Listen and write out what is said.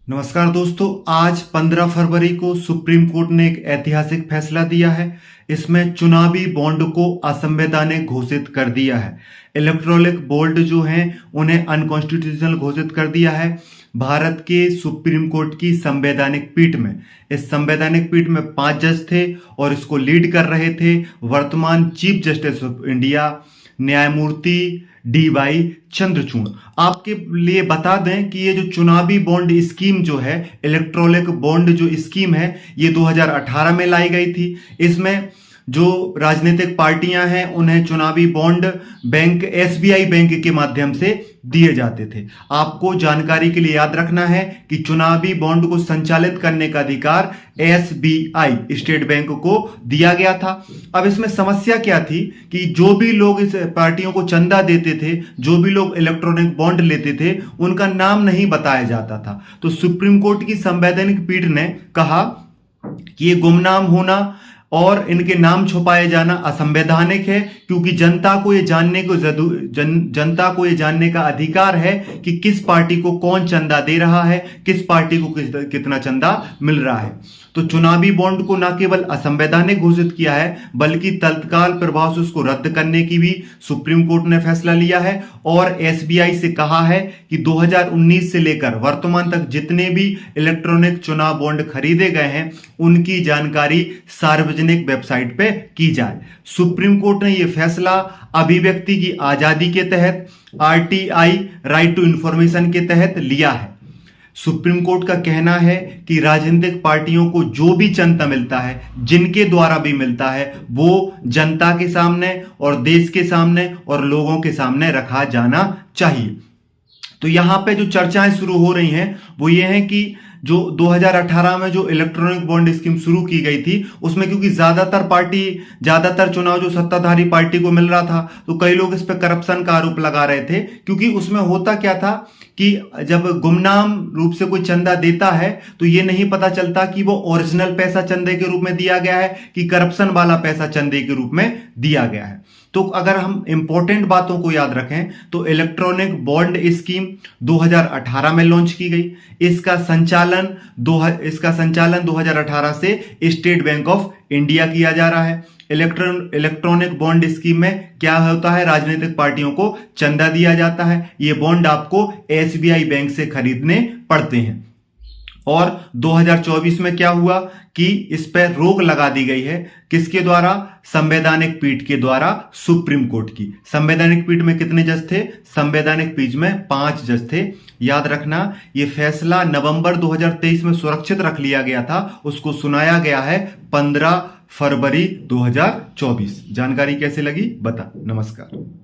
नमस्कार दोस्तों। आज 15 फरवरी को सुप्रीम कोर्ट ने एक ऐतिहासिक फैसला दिया है। इसमें चुनावी बॉन्ड को असंवैधानिक घोषित कर दिया है। इलेक्ट्रॉनिक बॉन्ड जो हैं उन्हें अनकॉन्स्टिट्यूशनल घोषित कर दिया है भारत के सुप्रीम कोर्ट की संवैधानिक पीठ में। इस संवैधानिक पीठ में 5 जज थे और इसको लीड कर रहे थे वर्तमान चीफ जस्टिस ऑफ इंडिया न्यायमूर्ति डी.वाई. चंद्रचूड़। आपके लिए बता दें कि ये जो चुनावी बॉन्ड स्कीम जो है, इलेक्ट्रॉनिक बॉन्ड जो स्कीम है, ये 2018 में लाई गई थी। इसमें जो राजनीतिक पार्टियां हैं उन्हें चुनावी बॉन्ड बैंक एसबीआई बैंक के माध्यम से दिए जाते थे। आपको जानकारी के लिए याद रखना है कि चुनावी बॉन्ड को संचालित करने का अधिकार एसबीआई स्टेट बैंक को दिया गया था। अब इसमें समस्या क्या थी कि जो भी लोग इस पार्टियों को चंदा देते थे, जो भी लोग इलेक्ट्रॉनिक बॉन्ड लेते थे, उनका नाम नहीं बताया जाता था। तो सुप्रीम कोर्ट की संवैधानिक पीठ ने कहा कि ये गुमनाम होना और इनके नाम छुपाए जाना असंवैधानिक है, क्योंकि जनता को ये जानने का अधिकार है कि किस पार्टी को कौन चंदा दे रहा है, किस पार्टी को कितना चंदा मिल रहा है। तो चुनावी बॉन्ड को न केवल असंवैधानिक घोषित किया है, बल्कि तत्काल प्रभाव से उसको रद्द करने की भी सुप्रीम कोर्ट ने फैसला लिया है और एसबीआई से कहा है कि 2019 से लेकर वर्तमान तक जितने भी इलेक्ट्रॉनिक चुनाव बॉन्ड खरीदे गए हैं उनकी जानकारी सार्वजनिक वेबसाइट पे की जाए। सुप्रीम कोर्ट ने यह फैसला अभिव्यक्ति की आजादी के तहत आरटीआई राइट टू इंफॉर्मेशन के तहत लिया है। सुप्रीम कोर्ट का कहना है कि राजनीतिक पार्टियों को जो भी चंदा मिलता है, जिनके द्वारा भी मिलता है, वो जनता के सामने और देश के सामने और लोगों के सामने रखा जाना चाहिए। तो यहां पे जो चर्चाएं शुरू हो रही हैं वो ये है कि जो 2018 में जो इलेक्ट्रॉनिक बॉन्ड स्कीम शुरू की गई थी, उसमें क्योंकि ज्यादातर चुनाव जो सत्ताधारी पार्टी को मिल रहा था, तो कई लोग इस पे करप्शन का आरोप लगा रहे थे। क्योंकि उसमें होता क्या था कि जब गुमनाम रूप से कोई चंदा देता है तो ये नहीं पता चलता कि वो ओरिजिनल पैसा चंदे के रूप में दिया गया है कि करप्शन वाला पैसा चंदे के रूप में दिया गया है। तो अगर हम इंपॉर्टेंट बातों को याद रखें तो इलेक्ट्रॉनिक बॉन्ड स्कीम 2018 में लॉन्च की गई। इसका संचालन 2018 से स्टेट बैंक ऑफ इंडिया किया जा रहा है। इलेक्ट्रॉनिक बॉन्ड स्कीम में क्या होता है, राजनीतिक पार्टियों को चंदा दिया जाता है। ये बॉन्ड आपको एसबीआई बैंक से खरीदने पड़ते हैं। और 2024 में क्या हुआ कि इस पर रोक लगा दी गई है। किसके द्वारा? संवैधानिक पीठ के द्वारा, सुप्रीम कोर्ट की। संवैधानिक पीठ में कितने जज थे? संवैधानिक पीठ में 5 जज थे। याद रखना, यह फैसला नवंबर 2023 में सुरक्षित रख लिया गया था। उसको सुनाया गया है 15 फरवरी 2024। जानकारी कैसे लगी बता। नमस्कार।